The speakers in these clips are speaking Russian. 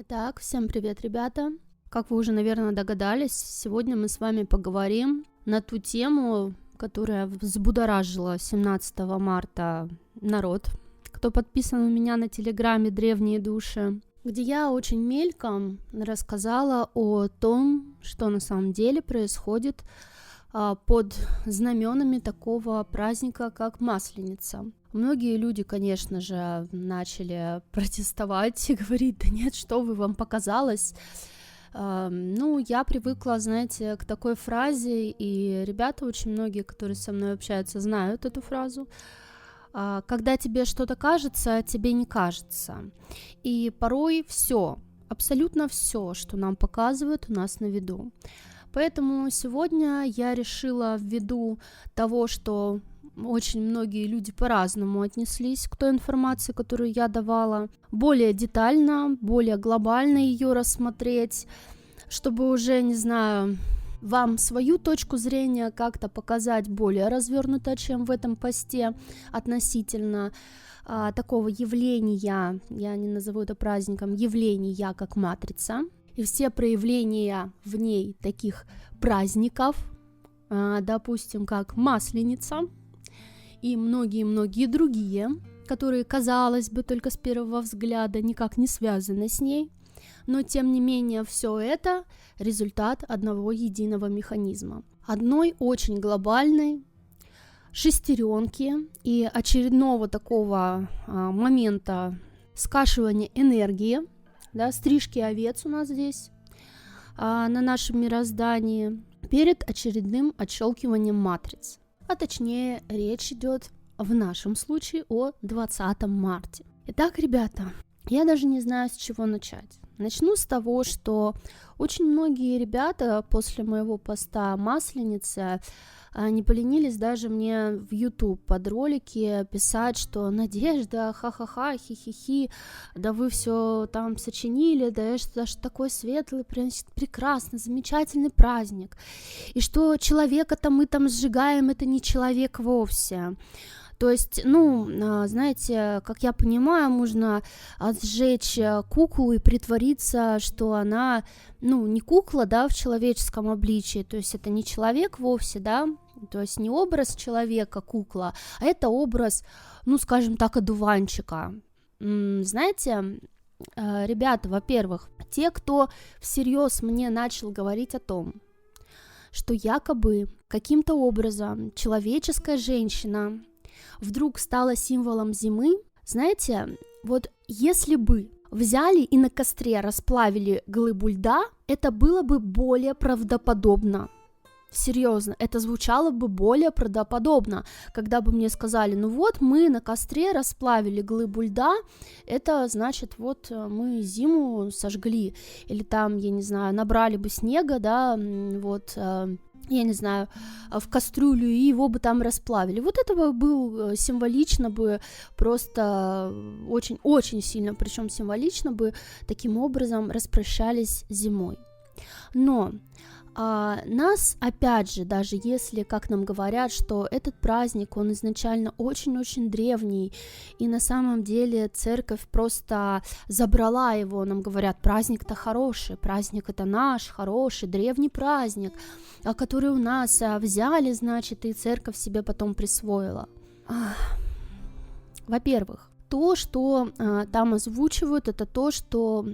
Итак, всем привет, ребята! Как вы уже, наверное, догадались, сегодня мы с вами поговорим на ту тему, которая взбудоражила 17 марта народ, кто подписан у меня на телеграме «Древние души», где я очень мельком рассказала о том, что на самом деле происходит под знаменами такого праздника, как Масленица. Многие люди, конечно же, начали протестовать и говорить: да нет, что вы, вам показалось. Я привыкла, знаете, к такой фразе, и ребята очень многие, которые со мной общаются, знают эту фразу. Когда тебе что-то кажется, тебе не кажется. И порой все, абсолютно все, что нам показывают, у нас на виду. Поэтому сегодня я решила, ввиду того, что очень многие люди по-разному отнеслись к той информации, которую я давала, более детально, более глобально ее рассмотреть, чтобы уже, не знаю, вам свою точку зрения как-то показать более развернуто, чем в этом посте относительно такого явления, я не назову это праздником, явления как матрица, и все проявления в ней таких праздников, допустим, как Масленица, и многие-многие другие, которые, казалось бы, только с первого взгляда никак не связаны с ней, но тем не менее все это результат одного единого механизма, одной очень глобальной шестеренки и очередного такого момента скашивания энергии, да, стрижки овец у нас здесь на нашем мироздании перед очередным отщелкиванием матриц. А точнее, речь идет в нашем случае о 20 марте. Итак, ребята, я даже не знаю, с чего начать. Начну с того, что очень многие ребята после моего поста Масленицы не поленились даже мне в YouTube под ролики писать, что Надежда, ха-ха-ха, хи-хи-хи, да вы все там сочинили, да это ж такой светлый, прекрасный, замечательный праздник, и что человека-то мы там сжигаем, это не человек вовсе. То есть, знаете, как я понимаю, можно сжечь куклу и притвориться, что она, не кукла, да, в человеческом обличии, то есть это не человек вовсе, да, то есть не образ человека, кукла, а это образ, скажем так, одуванчика. Знаете, ребята, во-первых, те, кто всерьез мне начал говорить о том, что якобы каким-то образом человеческая женщина вдруг стала символом зимы, знаете, вот если бы взяли и на костре расплавили глыбу льда, это было бы более правдоподобно. Серьезно, это звучало бы более правдоподобно, когда бы мне сказали: мы на костре расплавили глыбу льда, это значит, мы зиму сожгли, или там, я не знаю, набрали бы снега, да, я не знаю, в кастрюлю, и его бы там расплавили. Вот этого был символично бы, просто очень-очень сильно, причем символично бы таким образом распрощались с зимой. Но нас, опять же, даже если, как нам говорят, что этот праздник, он изначально очень-очень древний, и на самом деле церковь просто забрала его, нам говорят, праздник-то хороший, праздник это наш хороший, древний праздник, который у нас взяли, значит, и церковь себе потом присвоила. Во-первых, то, что там озвучивают, это то, что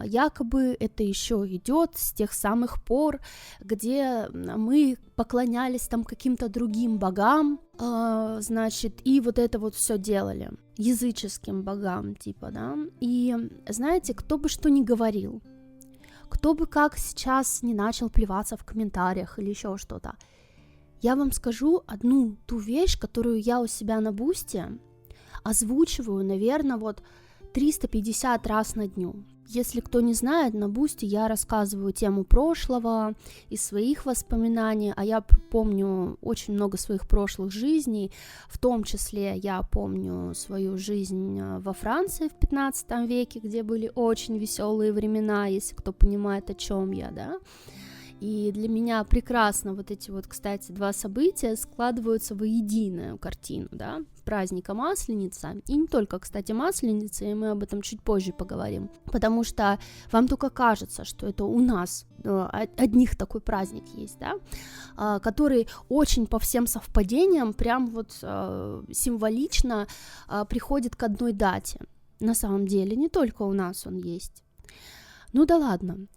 якобы это еще идет с тех самых пор, где мы поклонялись там каким-то другим богам, значит, и вот это вот все делали, языческим богам, типа, да, и знаете, кто бы что ни говорил, кто бы как сейчас не начал плеваться в комментариях или еще что-то, я вам скажу одну ту вещь, которую я у себя на Бусте озвучиваю, наверное, 350 раз на дню. Если кто не знает, на Бусти я рассказываю тему прошлого и своих воспоминаний, а я помню очень много своих прошлых жизней, в том числе я помню свою жизнь во Франции в 15 веке, где были очень веселые времена, если кто понимает, о чем я, да. И для меня прекрасно вот эти вот, кстати, два события складываются в единую картину, да, праздника Масленица, и не только, кстати, Масленица, и мы об этом чуть позже поговорим, потому что вам только кажется, что это у нас одних такой праздник есть, да, который очень по всем совпадениям прям вот символично приходит к одной дате. На самом деле не только у нас он есть. Ну да ладно.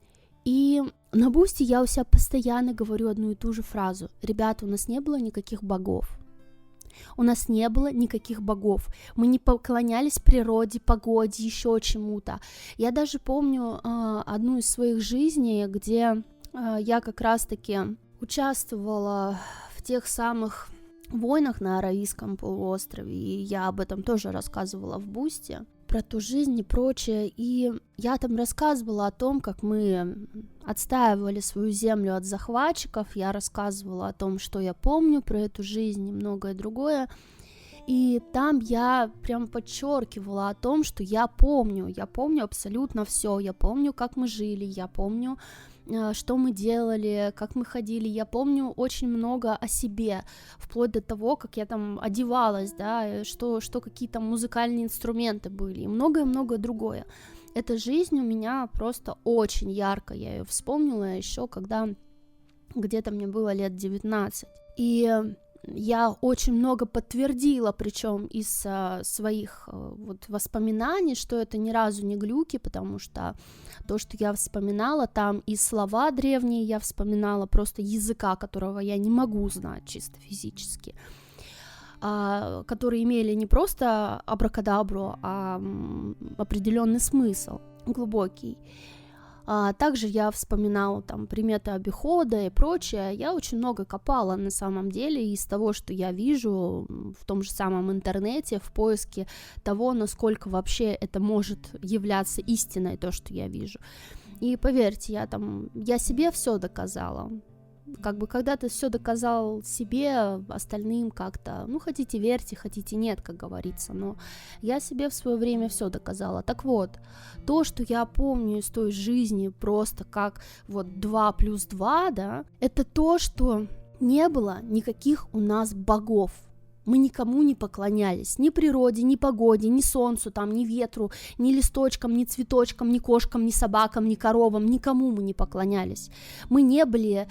И на Бусти я у себя постоянно говорю одну и ту же фразу. Ребята, у нас не было никаких богов. У нас не было никаких богов. Мы не поклонялись природе, погоде, еще чему-то. Я даже помню одну из своих жизней, где я как раз-таки участвовала в тех самых войнах на Аравийском полуострове, и я об этом тоже рассказывала в Бусти, про ту жизнь и прочее, и я там рассказывала о том, как мы отстаивали свою землю от захватчиков, я рассказывала о том, что я помню про эту жизнь и многое другое, и там я прям подчеркивала о том, что я помню абсолютно все, я помню, как мы жили, я помню, что мы делали, как мы ходили, я помню очень много о себе, вплоть до того, как я там одевалась, да, что какие там музыкальные инструменты были, и многое-многое другое. Эта жизнь у меня просто очень ярко, я ее вспомнила еще, когда где-то мне было лет 19, и я очень много подтвердила, причем из своих вот воспоминаний, что это ни разу не глюки, потому что то, что я вспоминала, там и слова древние я вспоминала, просто языка, которого я не могу знать чисто физически, которые имели не просто абракадабру, а определенный смысл глубокий. Также я вспоминала там приметы обихода и прочее. Я очень много копала на самом деле из того, что я вижу в том же самом интернете, в поиске того, насколько вообще это может являться истиной, то, что я вижу. И поверьте, я себе все доказала. Как бы когда ты все доказал себе, остальным как-то, ну, хотите верьте, хотите нет, как говорится, но я себе в свое время все доказала. Так вот, то, что я помню из той жизни просто как вот 2 + 2, да, это то, что не было никаких у нас богов. Мы никому не поклонялись, ни природе, ни погоде, ни солнцу, там, ни ветру, ни листочкам, ни цветочкам, ни кошкам, ни собакам, ни коровам, никому мы не поклонялись. Мы не были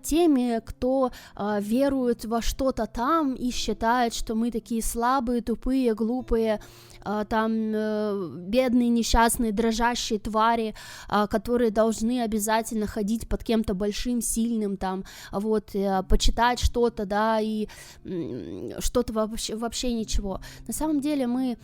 теми, кто верует во что-то там и считает, что мы такие слабые, тупые, глупые, бедные, несчастные, дрожащие твари, которые должны обязательно ходить под кем-то большим, сильным, почитать что-то, да, и что-то вообще ничего. На самом деле мы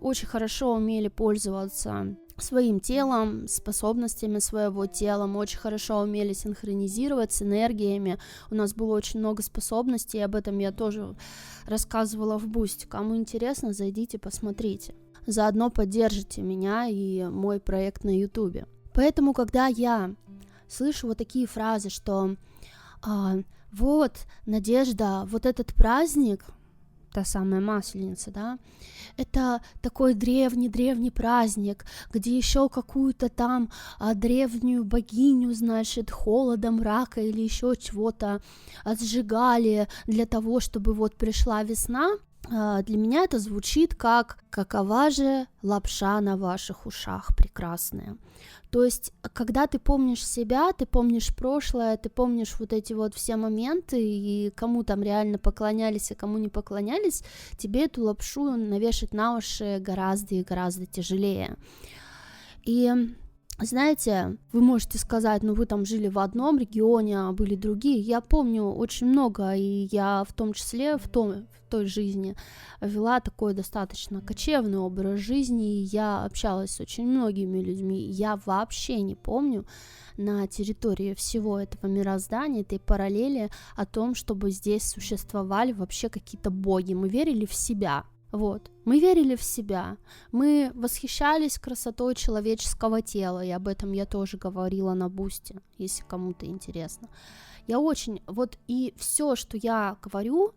очень хорошо умели пользоваться своим телом, способностями своего тела, мы очень хорошо умели синхронизировать с энергиями, у нас было очень много способностей, об этом я тоже рассказывала в Бусти. Кому интересно, зайдите, посмотрите. Заодно поддержите меня и мой проект на Ютубе. Поэтому, когда я слышу вот такие фразы, что вот, Надежда, вот этот праздник, та самая Масленица, да, это такой древний праздник, где еще какую-то там древнюю богиню, значит, холода, мрака или еще чего-то сжигали для того, чтобы вот пришла весна. Для меня это звучит как «какова же лапша на ваших ушах прекрасная». То есть, когда ты помнишь себя, ты помнишь прошлое, ты помнишь вот эти вот все моменты, и кому там реально поклонялись, и кому не поклонялись, тебе эту лапшу навешать на уши гораздо и гораздо тяжелее. И знаете, вы можете сказать, ну вы там жили в одном регионе, а были другие. Я помню очень много, и я в том числе в той жизни вела такой достаточно кочевный образ жизни, и я общалась с очень многими людьми. Я вообще не помню на территории всего этого мироздания, этой параллели о том, чтобы здесь существовали вообще какие-то боги. Мы верили в себя. Вот, мы верили в себя, мы восхищались красотой человеческого тела, и об этом я тоже говорила на Бусти, если кому-то интересно. И все, что я говорю,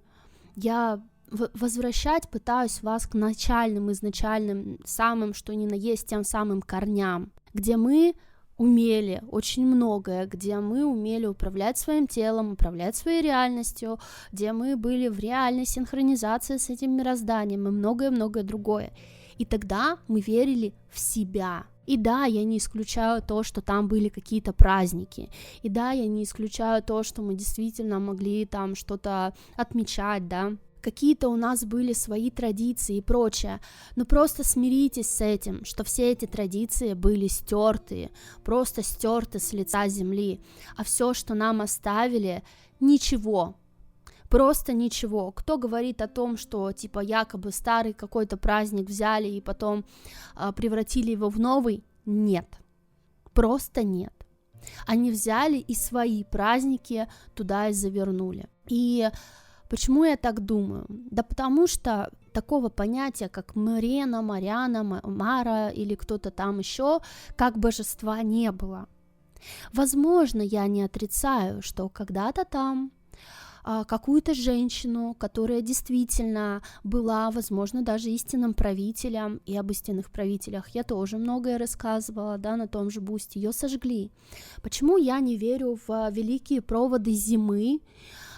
я возвращать пытаюсь вас к начальным, изначальным, самым, что ни на есть, тем самым корням, где мы умели очень многое, где мы умели управлять своим телом, управлять своей реальностью, где мы были в реальной синхронизации с этим мирозданием и многое-многое другое. И тогда мы верили в себя. И да, я не исключаю то, что там были какие-то праздники. И да, я не исключаю то, что мы действительно могли там что-то отмечать, да. Какие-то у нас были свои традиции и прочее, но просто смиритесь с этим, что все эти традиции были стерты, просто стерты с лица земли, а все, что нам оставили, ничего, просто ничего. Кто говорит о том, что типа якобы старый какой-то праздник взяли и потом превратили его в новый? Нет, просто нет. Они взяли и свои праздники туда и завернули. И почему я так думаю? Да потому что такого понятия, как Морена, Мариана, Мара или кто-то там еще, как божества не было. Возможно, я не отрицаю, что когда-то там какую-то женщину, которая действительно была, возможно, даже истинным правителем, и об истинных правителях я тоже многое рассказывала, да, на том же Бусти, ее сожгли. Почему я не верю в великие проводы зимы,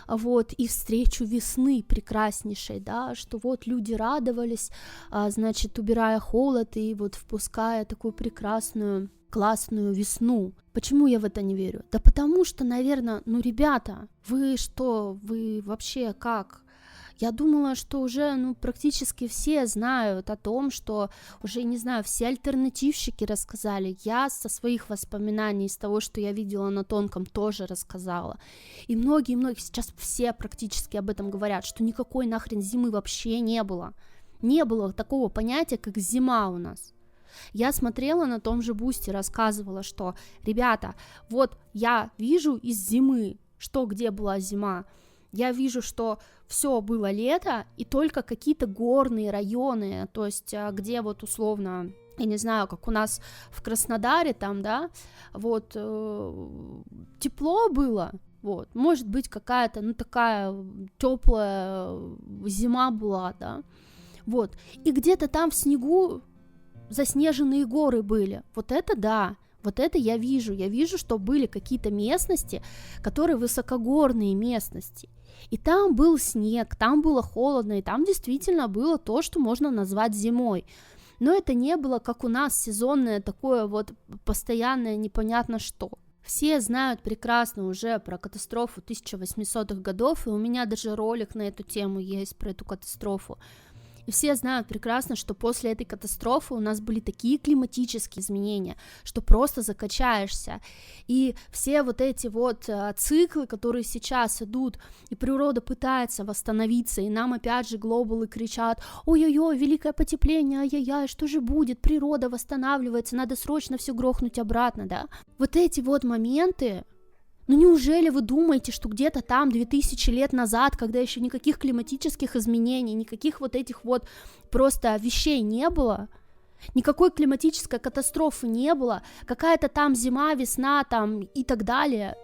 вот, и встречу весны прекраснейшей, да, что вот люди радовались, значит, убирая холод и вот впуская такую прекрасную, классную весну. Почему я в это не верю? Да потому что, наверное, ребята, вы что, вы вообще как? Я думала, что уже, практически все знают о том, что уже, не знаю, все альтернативщики рассказали. Я со своих воспоминаний, из того, что я видела на тонком, тоже рассказала. И многие сейчас все практически об этом говорят, что никакой нахрен зимы вообще не было. Не было такого понятия, как зима у нас. Я смотрела на том же Бусти, рассказывала, что, ребята, вот я вижу из зимы, что где была зима. Я вижу, что все было лето, и только какие-то горные районы, то есть где вот условно, я не знаю, как у нас в Краснодаре там, да, вот тепло было, вот, может быть какая-то, такая теплая зима была, да, вот, и где-то там в снегу заснеженные горы были, вот это да. Вот это я вижу, что были какие-то местности, которые высокогорные местности, и там был снег, там было холодно, и там действительно было то, что можно назвать зимой, но это не было, как у нас, сезонное такое вот постоянное непонятно что. Все знают прекрасно уже про катастрофу 1800-х годов, и у меня даже ролик на эту тему есть, про эту катастрофу. И все знают прекрасно, что после этой катастрофы у нас были такие климатические изменения, что просто закачаешься. И все вот эти вот циклы, которые сейчас идут, и природа пытается восстановиться, и нам опять же глобалы кричат: ой-ой-ой, великое потепление, ай-яй-яй, что же будет, природа восстанавливается, надо срочно все грохнуть обратно, да. Вот эти вот моменты, неужели вы думаете, что где-то там 2000 лет назад, когда еще никаких климатических изменений, никаких вот этих вот просто вещей не было, никакой климатической катастрофы не было, какая-то там зима, весна там и так далее,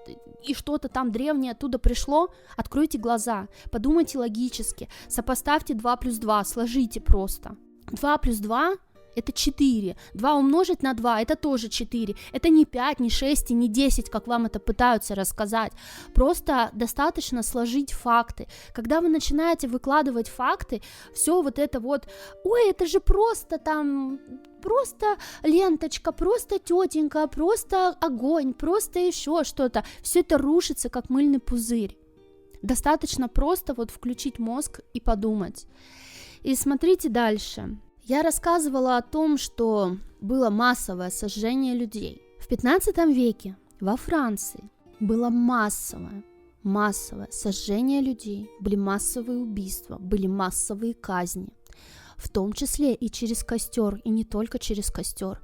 и что-то там древнее оттуда пришло? Откройте глаза, подумайте логически, сопоставьте 2 плюс 2, сложите просто. 2 плюс 2 это 4, 2 умножить на 2, это тоже 4, это не 5, не 6 и не 10, как вам это пытаются рассказать, просто достаточно сложить факты. Когда вы начинаете выкладывать факты, все вот это вот, ой, это же просто там, просто ленточка, просто тетенька, просто огонь, просто еще что-то, все это рушится, как мыльный пузырь. Достаточно просто вот включить мозг и подумать. И смотрите дальше. Я рассказывала о том, что было массовое сожжение людей. В 15 веке во Франции было массовое сожжение людей, были массовые убийства, были массовые казни, в том числе и через костер, и не только через костер.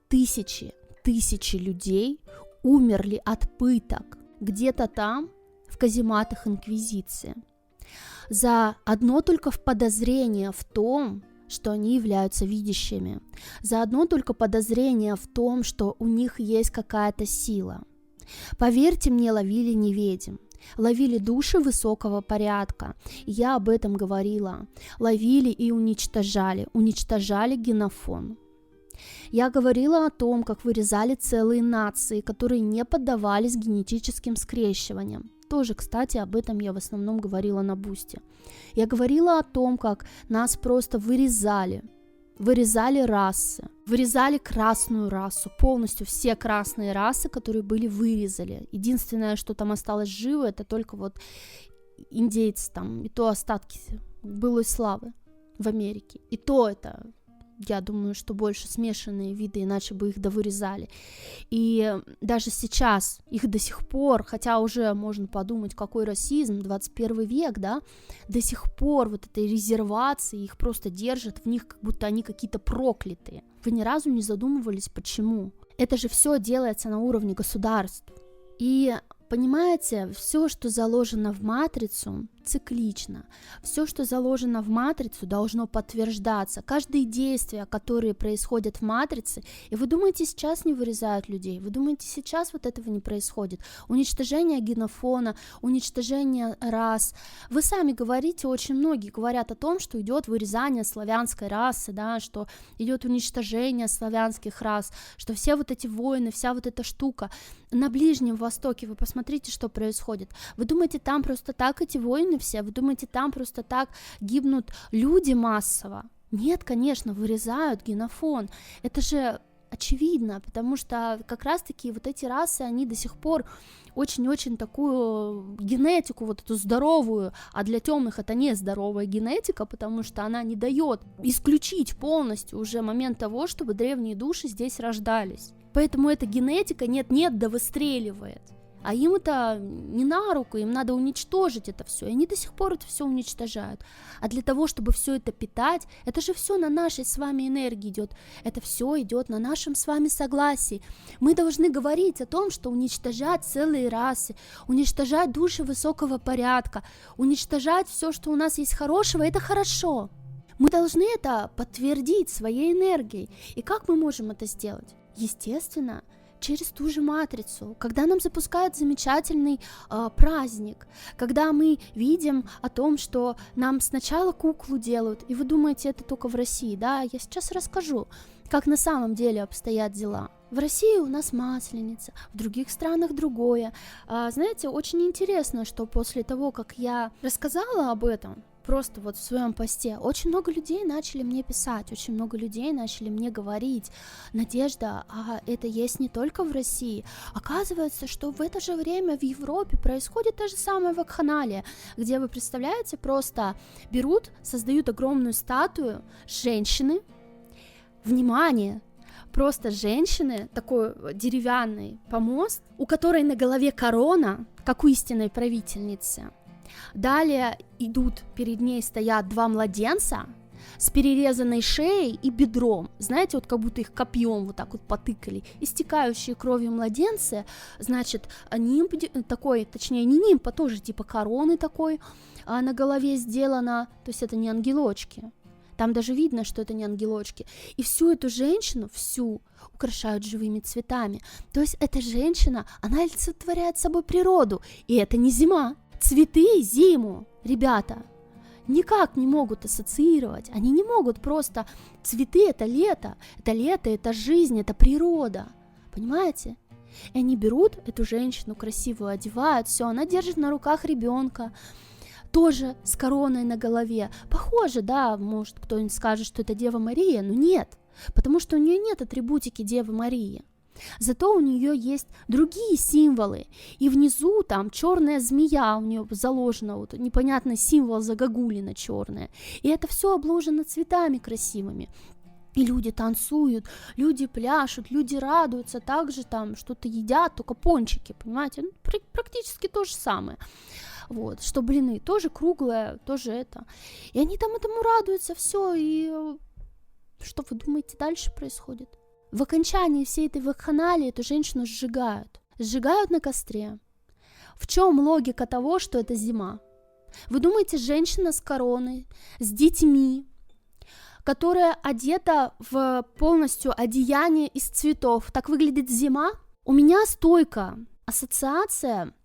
Тысячи людей умерли от пыток где-то там, в казематах Инквизиции, за одно только подозрение в том, что они являются видящими, за одно только подозрение в том, что у них есть какая-то сила. Поверьте мне, ловили не ведьм, ловили души высокого порядка, я об этом говорила, ловили и уничтожали генофон. Я говорила о том, как вырезали целые нации, которые не поддавались генетическим скрещиваниям. Тоже, кстати, об этом я в основном говорила на Бусте. Я говорила о том, как нас просто вырезали расы, вырезали красную расу, полностью все красные расы, которые были, вырезали. Единственное, что там осталось живо, это только вот индейцы там, и то остатки былой славы в Америке. И то это, я думаю, что больше смешанные виды, иначе бы их довырезали. И даже сейчас их до сих пор, хотя уже можно подумать, какой расизм, 21 век, да, до сих пор вот этой резервации их просто держат в них, как будто они какие-то проклятые. Вы ни разу не задумывались, почему? Это же все делается на уровне государств. И понимаете, все, что заложено в матрицу, циклично. Все, что заложено в матрицу, должно подтверждаться. Каждое действие, которые происходят в матрице, и вы думаете, сейчас не вырезают людей, вы думаете, сейчас вот этого не происходит. Уничтожение генофона, уничтожение рас. Вы сами говорите, очень многие говорят о том, что идет вырезание славянской расы, да, что идет уничтожение славянских рас, что все вот эти войны, вся вот эта штука. На Ближнем Востоке вы посмотрите, что происходит. Вы думаете, там просто так эти войны все? Вы думаете, там просто так гибнут люди массово? Нет, конечно, вырезают генофон. Это же очевидно, потому что как раз-таки вот эти расы, они до сих пор очень-очень такую генетику, вот эту здоровую, а для темных это не здоровая генетика, потому что она не дает исключить полностью уже момент того, чтобы древние души здесь рождались. Поэтому эта генетика нет-нет да выстреливает. А им это не на руку, им надо уничтожить это все, и они до сих пор это все уничтожают. А для того, чтобы все это питать, это же все на нашей с вами энергии идет, это все идет на нашем с вами согласии. Мы должны говорить о том, что уничтожать целые расы, уничтожать души высокого порядка, уничтожать все, что у нас есть хорошего, это хорошо. Мы должны это подтвердить своей энергией. И как мы можем это сделать? Естественно, через ту же матрицу, когда нам запускают замечательный праздник, когда мы видим о том, что нам сначала куклу делают, и вы думаете, это только в России, да? Я сейчас расскажу, как на самом деле обстоят дела. В России у нас Масленица, в других странах другое. Знаете, очень интересно, что после того, как я рассказала об этом, просто вот в своем посте, очень много людей начали мне писать, очень много людей начали мне говорить: Надежда, а это есть не только в России. Оказывается, что в это же время в Европе происходит та же самая вакханалия, где, вы представляете, просто берут, создают огромную статую женщины, внимание, просто женщины, такой деревянный помост, у которой на голове корона, как у истинной правительницы. Далее идут, перед ней стоят два младенца с перерезанной шеей и бедром, знаете, вот как будто их копьем вот так вот потыкали, истекающие кровью младенцы, значит, нимб такой, точнее не нимб, а тоже типа короны такой на голове сделано, то есть это не ангелочки, там даже видно, что это не ангелочки, и всю эту женщину, всю, украшают живыми цветами, то есть эта женщина, она олицетворяет собой природу, и это не зима. Цветы зиму, ребята, никак не могут ассоциировать, они не могут просто, цветы это лето, это жизнь, это природа, понимаете? И они берут эту женщину красивую, одевают, все, она держит на руках ребенка, тоже с короной на голове, похоже, да, может кто-нибудь скажет, что это Дева Мария, но нет, потому что у нее нет атрибутики Девы Марии. Зато у нее есть другие символы, и внизу там черная змея у нее заложена, вот непонятный символ загогулина черная, и это все обложено цветами красивыми. И люди танцуют, люди пляшут, люди радуются, также там что-то едят, только пончики, понимаете, практически то же самое. Вот, что блины, тоже круглое, тоже это. И они там этому радуются, все, и что вы думаете дальше происходит? В окончании всей этой вакханалии эту женщину сжигают на костре. В чем логика того, что это зима? Вы думаете, женщина с короной, с детьми, которая одета в полностью одеяние из цветов, так выглядит зима? У меня стойкая ассоциация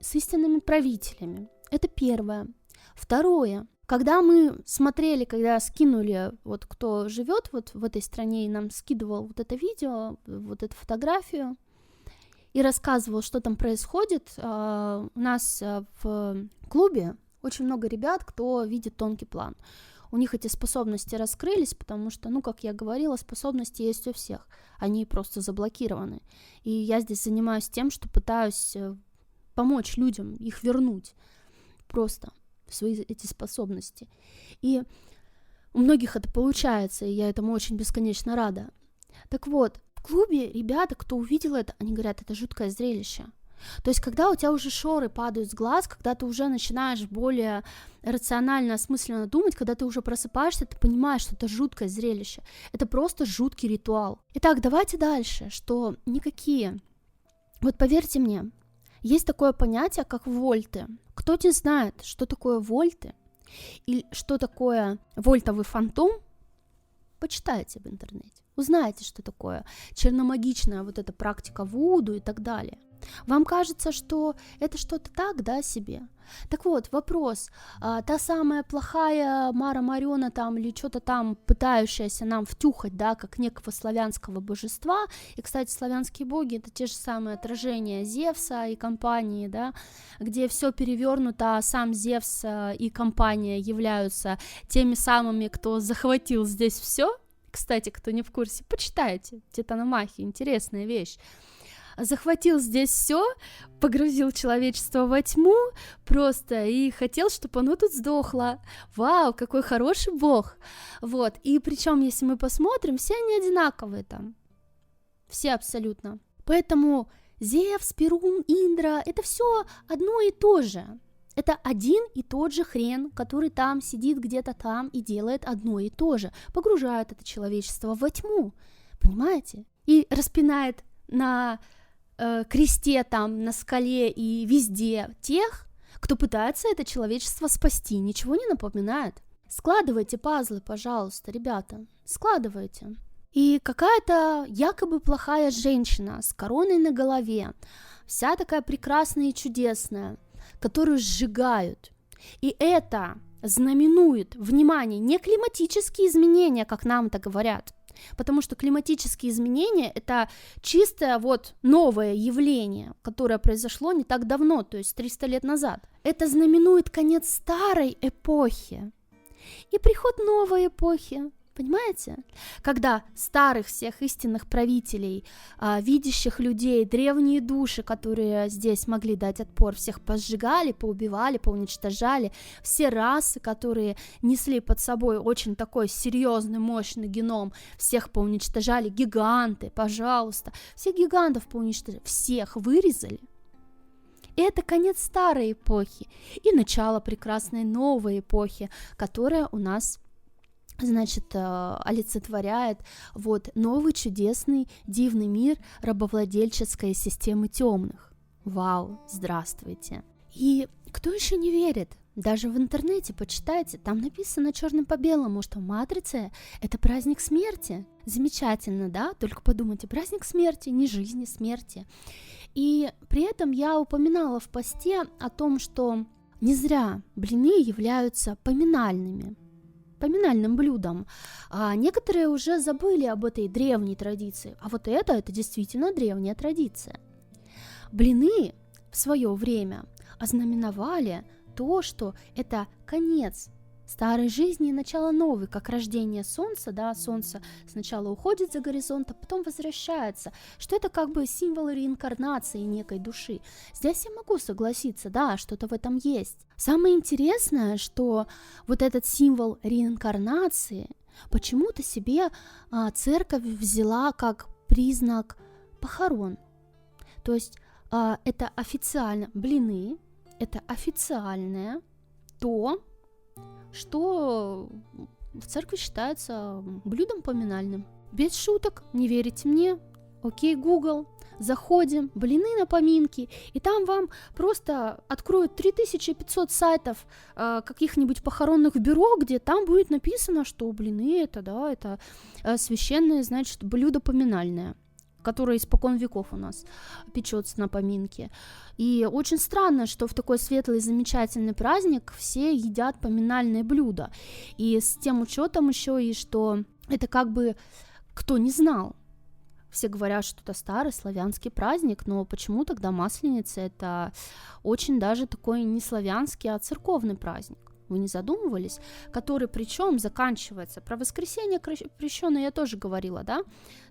с истинными правителями. Это первое. Второе. когда мы смотрели, когда скинули, вот кто живет вот в этой стране и нам скидывал вот это видео, вот эту фотографию, и рассказывал, что там происходит, у нас в клубе очень много ребят, кто видит тонкий план. У них эти способности раскрылись, потому что, как я говорила, способности есть у всех, они просто заблокированы. И я здесь занимаюсь тем, что пытаюсь помочь людям их вернуть просто свои эти способности. И у многих это получается, и я этому очень бесконечно рада. Так вот, в клубе ребята, кто увидел это, они говорят, это жуткое зрелище. То есть, когда у тебя уже шоры падают с глаз, когда ты уже начинаешь более рационально, осмысленно думать, когда ты уже просыпаешься, ты понимаешь, что это жуткое зрелище. Это просто жуткий ритуал. Итак, давайте дальше, что никакие... Вот поверьте мне, есть такое понятие, как вольты. Кто не знает, что такое вольты, и что такое вольтовый фантом, почитайте в интернете, узнаете, что такое черномагичная вот эта практика вуду и так далее. Вам кажется, что это что-то так, да, себе? Так вот, вопрос, та самая плохая Мара Марёна там или что-то там, пытающаяся нам втюхать, да, как некого славянского божества, и, кстати, славянские боги — это те же самые отражения Зевса и компании, да, где все перевернуто, а сам Зевс и компания являются теми самыми, кто захватил здесь все. Кстати, кто не в курсе, почитайте, Титаномахия, интересная вещь. Захватил здесь все, погрузил человечество во тьму просто и хотел, чтобы оно тут сдохло. Вау, какой хороший бог. Вот, и причем, если мы посмотрим, все они одинаковые там. Все абсолютно. Поэтому Зевс, Перун, Индра — это все одно и то же. Это один и тот же хрен, который там сидит где-то там и делает одно и то же. Погружает это человечество во тьму, понимаете? И распинает на кресте там, на скале и везде тех, кто пытается это человечество спасти. Ничего не напоминает? Складывайте пазлы, пожалуйста, ребята, складывайте. И какая-то якобы плохая женщина с короной на голове, вся такая прекрасная и чудесная, которую сжигают. И это знаменует, внимание, не климатические изменения, как нам это говорят, потому что климатические изменения — это чистое вот новое явление, которое произошло не так давно, то есть 300 лет назад. Это знаменует конец старой эпохи и приход новой эпохи. Понимаете? Когда старых всех истинных правителей, видящих людей, древние души, которые здесь могли дать отпор, всех посжигали, поубивали, поуничтожали, все расы, которые несли под собой очень такой серьезный, мощный геном, всех поуничтожали, гиганты, пожалуйста, всех гигантов поуничтожали, всех вырезали. И это конец старой эпохи и начало прекрасной новой эпохи, которая у нас, значит, олицетворяет вот новый чудесный дивный мир рабовладельческой системы темных. Вау, здравствуйте. И кто еще не верит? Даже в интернете почитайте, там написано черным по белому, что матрица — это праздник смерти. Замечательно, да? Только подумайте, праздник смерти, не жизни, смерти. И при этом я упоминала в посте о том, что не зря блины являются поминальным блюдом. А некоторые уже забыли об этой древней традиции, а вот это действительно древняя традиция. Блины в свое время ознаменовали то, что это конец старой жизни и начало новой, как рождение солнца, да, солнце сначала уходит за горизонт, а потом возвращается, что это как бы символ реинкарнации некой души. Здесь я могу согласиться, да, что-то в этом есть. Самое интересное, что вот этот символ реинкарнации почему-то себе церковь взяла как признак похорон. То есть это официально, блины, это официальное то, что в церкви считается блюдом поминальным. Без шуток, не верите мне? Окей, Google, заходим, блины на поминки, и там вам просто откроют 3500 сайтов каких-нибудь похоронных бюро, где там будет написано, что блины это, да, это священное, значит, блюдо поминальное. которая испокон веков у нас печется на поминке. И очень странно, что в такой светлый, замечательный праздник все едят поминальные блюда. И с тем учетом еще и что это как бы кто не знал. Все говорят, что это старый славянский праздник, но почему тогда Масленица это очень даже такой не славянский, а церковный праздник? Вы не задумывались? Который причем заканчивается. Про воскресение крещеное я тоже говорила, да?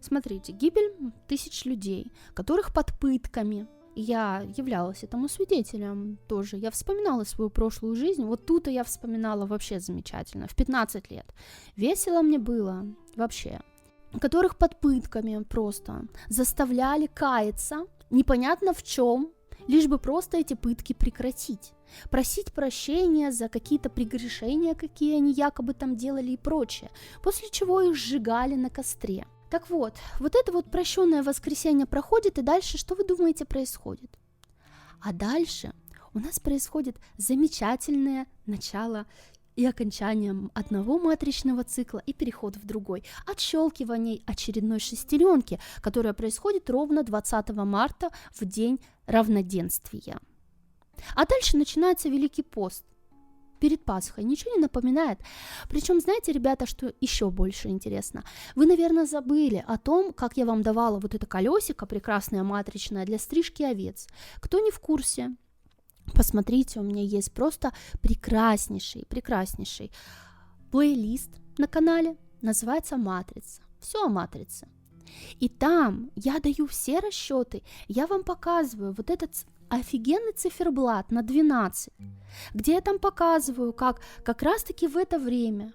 Смотрите, гибель тысяч людей, которых под пытками. Я являлась этому свидетелем тоже. Я вспоминала свою прошлую жизнь. Вот тут я вспоминала вообще замечательно. В 15 лет. Весело мне было вообще. Которых под пытками просто заставляли каяться, непонятно в чем, лишь бы просто эти пытки прекратить. Просить прощения за какие-то прегрешения, какие они якобы там делали и прочее, после чего их сжигали на костре. Так вот, вот это вот прощенное воскресенье проходит, и дальше что вы думаете происходит? А дальше у нас происходит замечательное начало и окончание одного матричного цикла и переход в другой. Отщелкивание очередной шестеренки, которая происходит ровно 20 марта в день равноденствия. А дальше начинается Великий пост перед Пасхой. Ничего не напоминает. Причем, знаете, ребята, что еще больше интересно? Вы, наверное, забыли о том, как я вам давала вот это колесико прекрасное матричное для стрижки овец. Кто не в курсе, посмотрите, у меня есть просто прекраснейший плейлист на канале, называется «Матрица». Все о матрице. И там я даю все расчеты, я вам показываю вот этот офигенный циферблат на 12, где я там показываю, как раз-таки в это время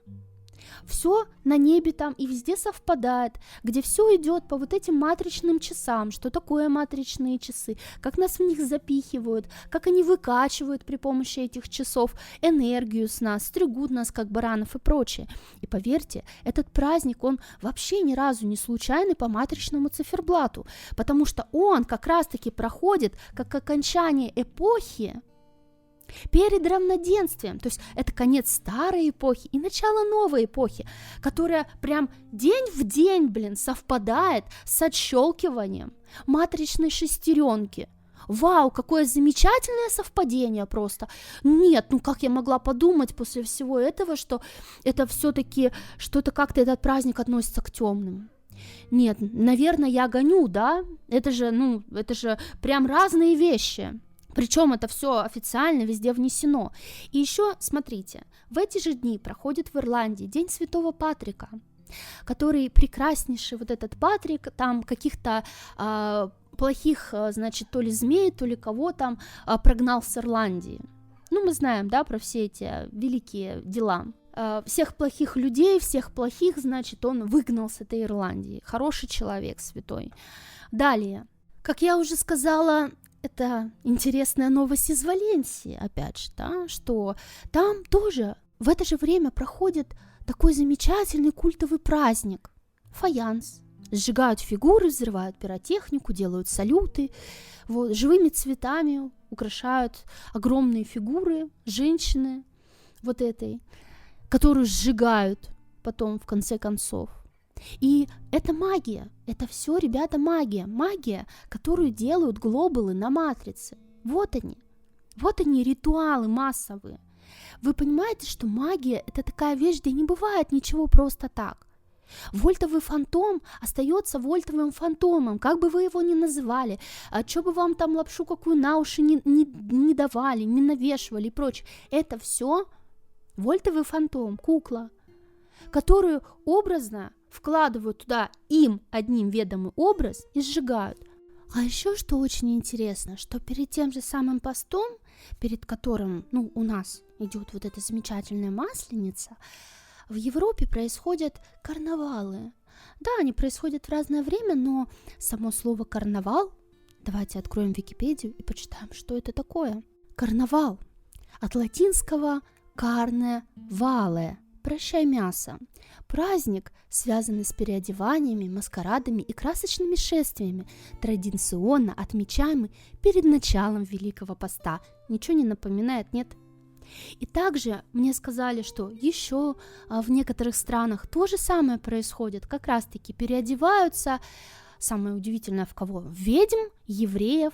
все на небе там и везде совпадает, где все идет по вот этим матричным часам, что такое матричные часы, как нас в них запихивают, как они выкачивают при помощи этих часов энергию с нас, стригут нас как баранов и прочее. И поверьте, этот праздник, он вообще ни разу не случайный по матричному циферблату, потому что он как раз-таки проходит как окончание эпохи перед равноденствием, то есть это конец старой эпохи и начало новой эпохи, которая прям день в день, совпадает с отщелкиванием матричной шестеренки. Вау, какое замечательное совпадение просто. Нет, как я могла подумать после всего этого, что это все-таки что-то как-то этот праздник относится к темным. Нет, наверное, я гоню, да? Это же прям разные вещи. Причем это все официально везде внесено. И еще, смотрите, в эти же дни проходит в Ирландии День Святого Патрика, который прекраснейший вот этот Патрик, там каких-то плохих, значит, то ли змей, то ли кого там прогнал с Ирландии. Мы знаем, да, про все эти великие дела. Всех плохих людей, всех плохих, значит, он выгнал с этой Ирландии. Хороший человек, святой. Далее, как я уже сказала, это интересная новость из Валенсии, опять же, да, что там тоже в это же время проходит такой замечательный культовый праздник. Фаянс. Сжигают фигуры, взрывают пиротехнику, делают салюты, вот, живыми цветами украшают огромные фигуры женщины вот этой, которую сжигают потом в конце концов. И это магия, это все, ребята, магия, которую делают глобалы на матрице. Вот они ритуалы массовые. Вы понимаете, что магия это такая вещь, где не бывает ничего просто так. Вольтовый фантом остается вольтовым фантомом, как бы вы его ни называли, что бы вам там лапшу какую на уши не давали, не навешивали и прочее. Это все вольтовый фантом, кукла, которую образно вкладывают туда им одним ведомый образ и сжигают. А еще что очень интересно, что перед тем же самым постом, перед которым, у нас идет вот эта замечательная Масленица, в Европе происходят карнавалы. Да, они происходят в разное время, но само слово карнавал, давайте откроем Википедию и почитаем, что это такое. Карнавал от латинского carne vale, прощай мясо. Праздник, связанный с переодеваниями, маскарадами и красочными шествиями, традиционно отмечаемый перед началом Великого Поста. Ничего не напоминает, нет? И также мне сказали, что еще в некоторых странах то же самое происходит, как раз-таки переодеваются самое удивительное в кого? Ведьм, евреев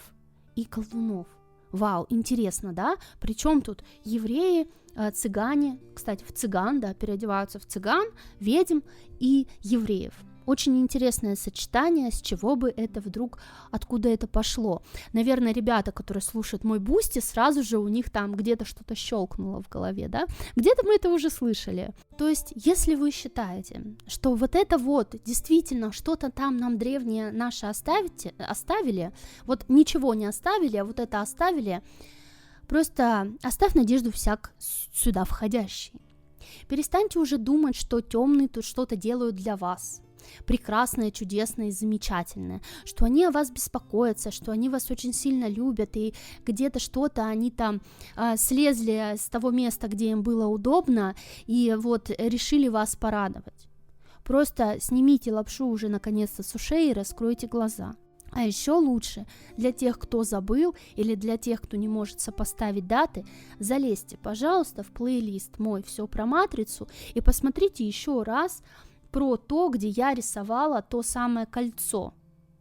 и колдунов. Вау, интересно, да? Причем тут евреи, цыгане, кстати, в цыган, да, переодеваются в цыган, ведьм и евреев. Очень интересное сочетание, с чего бы это вдруг, откуда это пошло. Наверное, ребята, которые слушают мой Бусти, сразу же у них там где-то что-то щелкнуло в голове, да? Где-то мы это уже слышали. То есть, если вы считаете, что вот это вот действительно что-то там нам древние наши оставили, вот ничего не оставили, а вот это оставили, просто оставь надежду всяк сюда входящий. Перестаньте уже думать, что темные тут что-то делают для вас. Прекрасное, чудесное и замечательное, что они о вас беспокоятся, что они вас очень сильно любят, и где-то что-то они там слезли с того места, где им было удобно, и вот решили вас порадовать. Просто снимите лапшу уже наконец-то с ушей и раскройте глаза. А еще лучше, для тех, кто забыл, или для тех, кто не может сопоставить даты, залезьте, пожалуйста, в плейлист мой «Все про матрицу» и посмотрите еще раз про то, где я рисовала то самое кольцо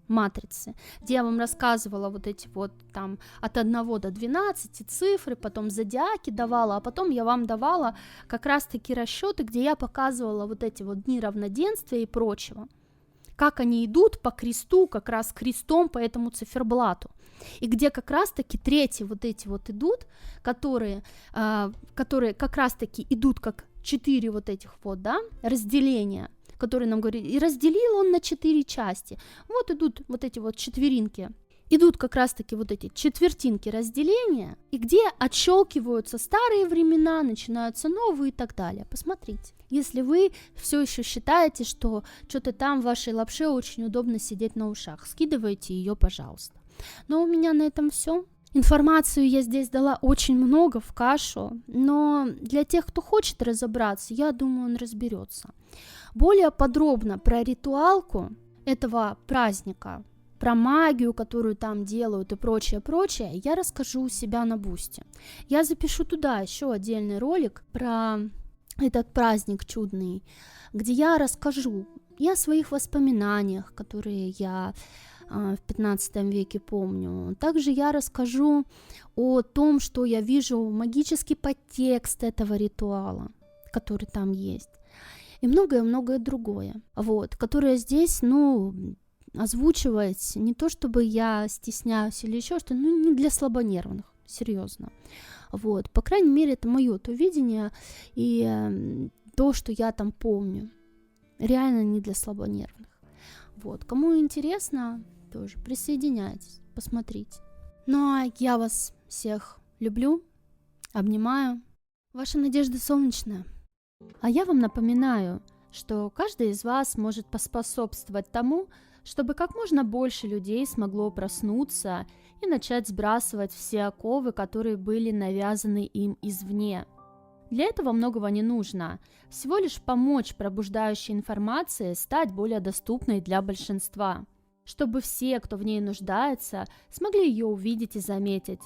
матрицы, где я вам рассказывала вот эти вот там от 1 до 12 цифры, потом зодиаки давала, а потом я вам давала как раз-таки расчеты, где я показывала вот эти вот дни равноденствия и прочего, как они идут по кресту, как раз крестом по этому циферблату, и где как раз-таки третьи вот эти вот идут, которые как раз-таки идут как 4 вот этих вот, да, разделения, которые нам говорили, и разделил он на 4 части. Вот идут вот эти вот четверинки, идут как раз-таки вот эти четвертинки разделения, и где отщелкиваются старые времена, начинаются новые и так далее. Посмотрите. Если вы все еще считаете, что что-то там в вашей лапше очень удобно сидеть на ушах, скидывайте ее, пожалуйста. Но у меня на этом все. Информацию я здесь дала очень много в кашу, но для тех, кто хочет разобраться, я думаю, он разберется. Более подробно про ритуалку этого праздника, про магию, которую там делают и прочее, я расскажу у себя на Бусти. Я запишу туда еще отдельный ролик про этот праздник чудный, где я расскажу и о своих воспоминаниях, которые я в 15 веке помню. Также я расскажу о том, что я вижу магический подтекст этого ритуала, который там есть, и многое-многое другое, вот, которое здесь, озвучивать не то, чтобы я стесняюсь или еще что, не для слабонервных, серьезно. Вот, по крайней мере, это мое то видение и то, что я там помню, реально не для слабонервных. Вот, кому интересно, тоже присоединяйтесь, посмотрите. Ну а я вас всех люблю, обнимаю. Ваша Надежда Солнечная. А я вам напоминаю, что каждый из вас может поспособствовать тому, чтобы как можно больше людей смогло проснуться и начать сбрасывать все оковы, которые были навязаны им извне. Для этого многого не нужно, всего лишь помочь пробуждающей информации стать более доступной для большинства, чтобы все, кто в ней нуждается, смогли ее увидеть и заметить.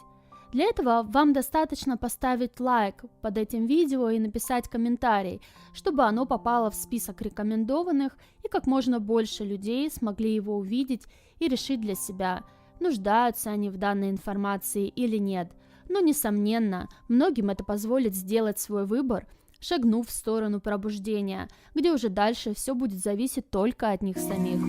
Для этого вам достаточно поставить лайк под этим видео и написать комментарий, чтобы оно попало в список рекомендованных и как можно больше людей смогли его увидеть и решить для себя, нуждаются они в данной информации или нет. Но, несомненно, многим это позволит сделать свой выбор, шагнув в сторону пробуждения, где уже дальше все будет зависеть только от них самих.